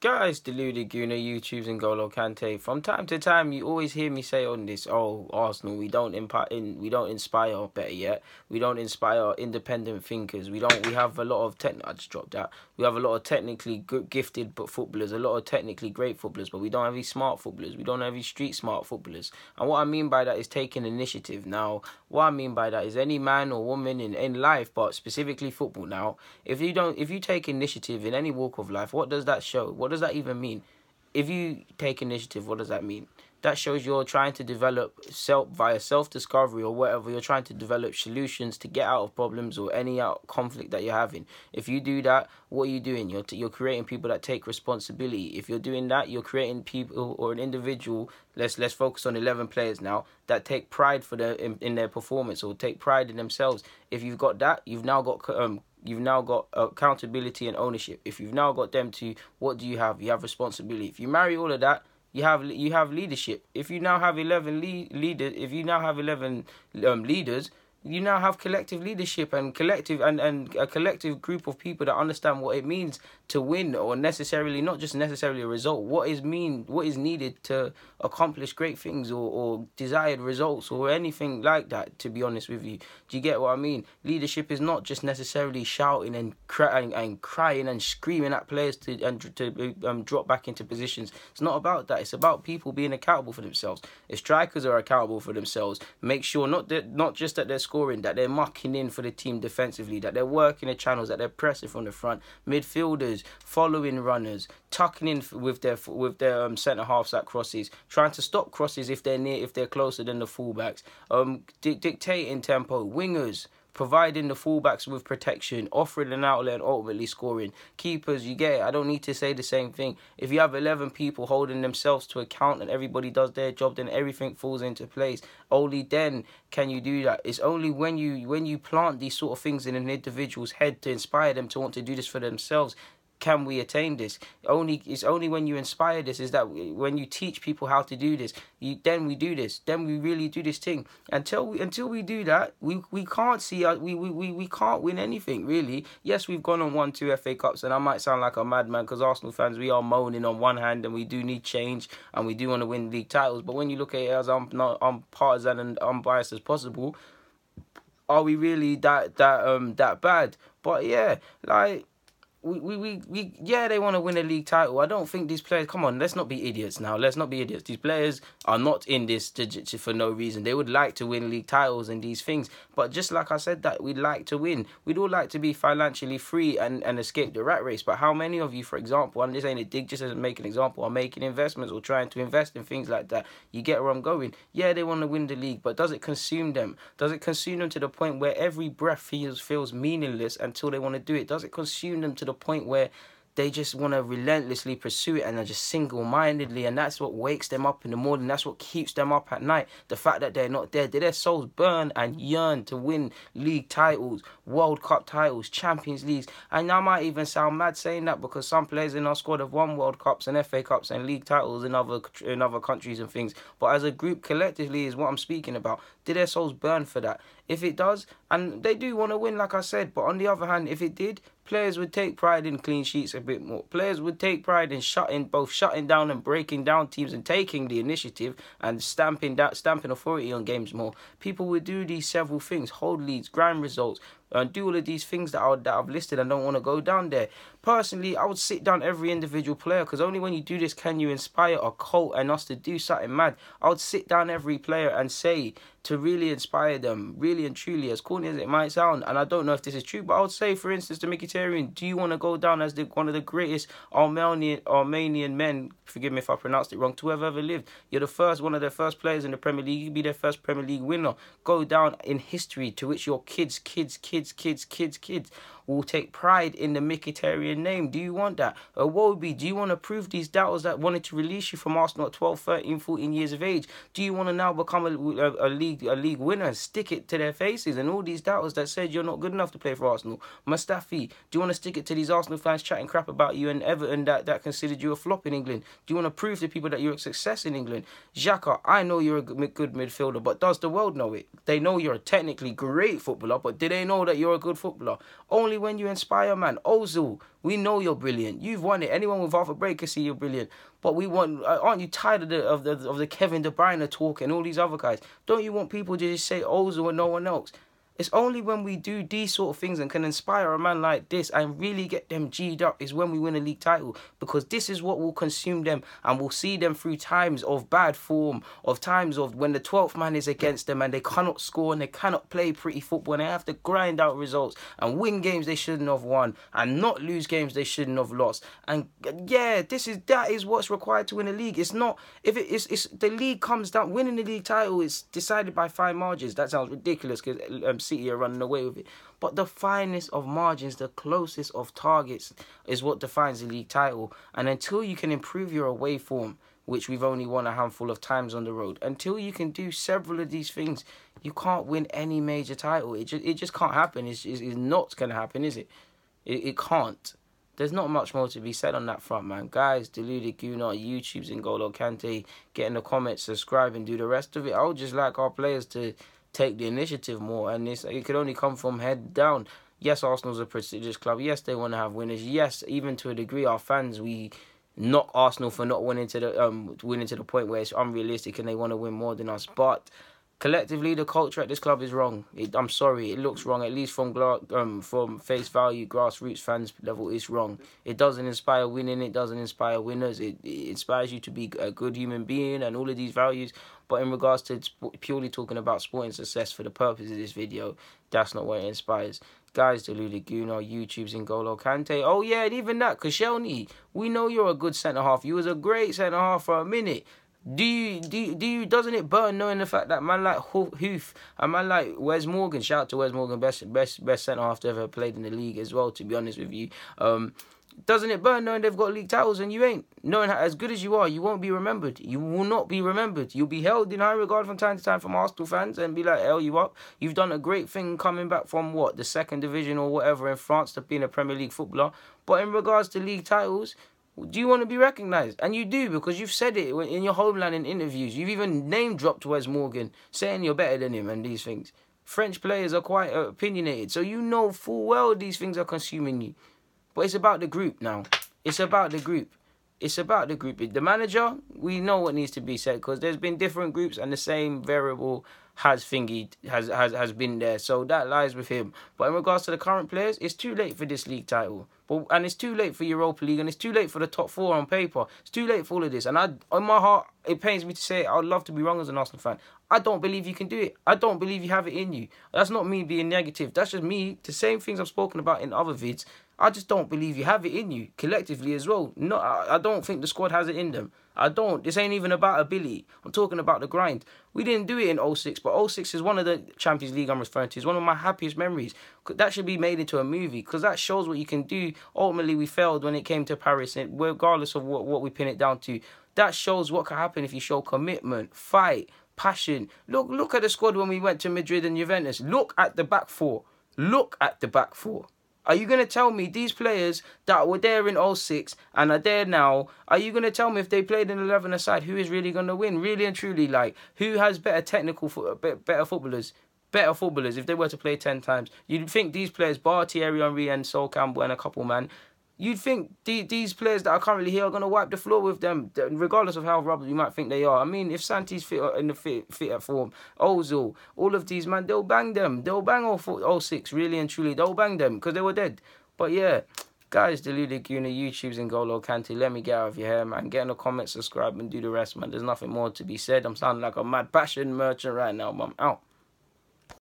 Guys, Deluded Guna, YouTube's and Golo Kante. From time to time, you always hear me say on this, oh, Arsenal, we don't inspire, better yet, we don't inspire independent thinkers. We have a lot of I just dropped that. We have a lot of technically gifted footballers, a lot of technically great footballers, but we don't have any smart footballers. We don't have any street smart footballers. And what I mean by that is taking initiative. Now, what I mean by that is any man or woman in life, but specifically football now, if you take initiative in any walk of life, what does that show? What does that even mean? If you take initiative, what does that mean? That shows you're trying to develop via self-discovery or whatever. You're trying to develop solutions to get out of problems or any conflict that you're having. If you do that, what are you doing? You're creating people that take responsibility. If you're doing that, you're creating people or an individual. Let's focus on 11 players now that take pride in their performance or take pride in themselves. If you've got that, you've now got accountability and ownership. If you've now got them to, what do you have? You have responsibility. If you marry all of that, you have leadership. If you now have 11 leaders, you now have collective leadership and a collective group of people that understand what it means to win, or not just necessarily a result. What is needed to accomplish great things or desired results or anything like that, to be honest with you. Do you get what I mean? Leadership is not just necessarily shouting and crying and screaming at players to drop back into positions. It's not about that. It's about people being accountable for themselves. If strikers are accountable for themselves, make sure not just that they're scoring, that they're mucking in for the team defensively, that they're working the channels, that they're pressing from the front. Midfielders following runners, tucking in with their centre halves at crosses, trying to stop crosses if they're closer than the fullbacks. Dictating tempo. Wingers providing the fullbacks with protection, offering an outlet and ultimately scoring. Keepers, you get it. I don't need to say the same thing. If you have 11 people holding themselves to account and everybody does their job, then everything falls into place. Only then can you do that. It's only when you plant these sort of things in an individual's head to inspire them to want to do this for themselves can we attain this. It's only when you inspire this, is that when you teach people how to do this, then we do this. Then we really do this thing. Until we do that, we can't see we can't win anything really. Yes, we've gone and won 2 FA Cups, and I might sound like a madman because Arsenal fans, we are moaning on one hand and we do need change and we do want to win league titles. But when you look at it as I'm partisan and unbiased as possible, are we really that bad? But yeah, like. They want to win a league title. I don't think these players, come on, let's not be idiots now. Let's not be idiots. These players are not in this for no reason. They would like to win league titles and these things. But just like I said, that we'd like to win. We'd all like to be financially free and escape the rat race. But how many of you, for example, and this ain't a dig, just as a make an example, are making investments or trying to invest in things like that? You get where I'm going. Yeah, they want to win the league, but does it consume them? Does it consume them to the point where every breath feels meaningless until they want to do it? Does it consume them to the point where they just want to relentlessly pursue it and are just single-mindedly, and that's what wakes them up in the morning, that's what keeps them up at night? The fact that they're not there, do their souls burn and yearn to win league titles, World Cup titles, Champions Leagues? And I might even sound mad saying that because some players in our squad have won World Cups and FA Cups and league titles in other countries and things, but as a group collectively is what I'm speaking about. Do their souls burn for that? If it does, and they do want to win, like I said, but on the other hand, if it did, players would take pride in clean sheets a bit more. Players would take pride in shutting down and breaking down teams and taking the initiative and stamping authority on games more. People would do these several things, hold leads, grind results, and do all of these things that I've listed and don't want to go down there. Personally, I would sit down every individual player, because only when you do this can you inspire a cult and us to do something mad. I would sit down every player and say, to really inspire them, really and truly, as corny as it might sound, and I don't know if this is true, but I would say, for instance, to Mkhitaryan, do you want to go down as one of the greatest Armenian men, forgive me if I pronounced it wrong, to have ever lived? You're one of the first players in the Premier League. You could be their first Premier League winner. Go down in history, to which your kids will take pride in the Mkhitaryan name. Do you want that? Iwobi, do you want to prove these doubters that wanted to release you from Arsenal at 12, 13, 14 years of age? Do you want to now become a league winner and stick it to their faces? And all these doubters that said you're not good enough to play for Arsenal. Mustafi, do you want to stick it to these Arsenal fans chatting crap about you and Everton that considered you a flop in England? Do you want to prove to people that you're a success in England? Xhaka, I know you're a good midfielder, but does the world know it? They know you're a technically great footballer, but do they know that you're a good footballer? Only only when you inspire, man. Ozil, we know you're brilliant. You've won it. Anyone with half a break can see you're brilliant. But we want, aren't you tired of the Kevin De Bruyne talk and all these other guys? Don't you want people to just say Ozil and no one else? It's only when we do these sort of things and can inspire a man like this and really get them G'd up is when we win a league title, because this is what will consume them and will see them through times of bad form, of times of when the 12th man is against them and they cannot score and they cannot play pretty football and they have to grind out results and win games they shouldn't have won and not lose games they shouldn't have lost. And yeah, that is what's required to win a league. It's not, if it's the league comes down, winning the league title is decided by fine margins. That sounds ridiculous because City are running away with it. But the finest of margins, the closest of targets is what defines the league title. And until you can improve your away form, which we've only won a handful of times on the road, until you can do several of these things, you can't win any major title. It just can't happen. It's not going to happen, is it? It can't. There's not much more to be said on that front, man. Guys, Deluded Gooner, YouTube's N'Golo Kante, get in the comments, subscribe and do the rest of it. I would just like our players to take the initiative more, and it could only come from head down. Yes, Arsenal's a prestigious club. Yes, they want to have winners. Yes, even to a degree, our fans, we knock Arsenal for not winning to the point where it's unrealistic and they want to win more than us. But collectively, the culture at this club is wrong. I'm sorry, it looks wrong. At least from face value, grassroots fans level, it's wrong. It doesn't inspire winning. It doesn't inspire winners. It inspires you to be a good human being and all of these values. But in regards to purely talking about sporting success for the purpose of this video, that's not what it inspires. Guys, Deluded Gooner, YouTube's N'Golo Kante. Oh yeah, and even that, Koscielny, we know you're a good centre-half. You was a great centre-half for a minute. Doesn't it burn knowing the fact that man like Hoof and man like Wes Morgan, shout out to Wes Morgan, best centre-half to ever played in the league as well, to be honest with you. Doesn't it burn knowing they've got league titles and you ain't? Knowing how, as good as you are, you won't be remembered. You will not be remembered. You'll be held in high regard from time to time from Arsenal fans and be like, hell you up. You've done a great thing coming back from what, the second division or whatever in France to being a Premier League footballer. But in regards to league titles, do you want to be recognised? And you do, because you've said it in your homeland in interviews. You've even name-dropped Wes Morgan, saying you're better than him and these things. French players are quite opinionated, so you know full well these things are consuming you. But it's about the group now. It's about the group. It's about the group. The manager, we know what needs to be said, because there's been different groups and the same variable has been there. So that lies with him. But in regards to the current players, it's too late for this league title. And it's too late for Europa League, and it's too late for the top four on paper. It's too late for all of this. And on my heart, it pains me to say it, I would love to be wrong as an Arsenal fan. I don't believe you can do it. I don't believe you have it in you. That's not me being negative. That's just me. The same things I've spoken about in other vids. I just don't believe you have it in you, collectively as well. No, I don't think the squad has it in them. I don't. This ain't even about ability. I'm talking about the grind. We didn't do it in 06, but 06 is one of the Champions League I'm referring to. It's one of my happiest memories. That should be made into a movie, because that shows what you can do. Ultimately, we failed when it came to Paris, and regardless of what we pin it down to. That shows what can happen if you show commitment, fight, passion. Look at the squad when we went to Madrid and Juventus. Look at the back four. Look at the back four. Are you going to tell me these players that were there in 06 and are there now, are you going to tell me if they played in 11 aside, who is really going to win? Really and truly, like, who has better better footballers? Better footballers if they were to play 10 times. You'd think these players, bar Thierry Henry and Sol Campbell and a couple, man, you'd think these players that are currently here are going to wipe the floor with them, regardless of how rubber you might think they are. I mean, if Santi's fit in the fit at form, Ozil, all of these, man, they'll bang them. They'll bang all 06, really and truly. They'll bang them because they were dead. But yeah, guys, Deluded Gooner, YouTube's N'Golo Kante. Let me get out of your hair, man. Get in the comments, subscribe, and do the rest, man. There's nothing more to be said. I'm sounding like a mad passion merchant right now, man. Out.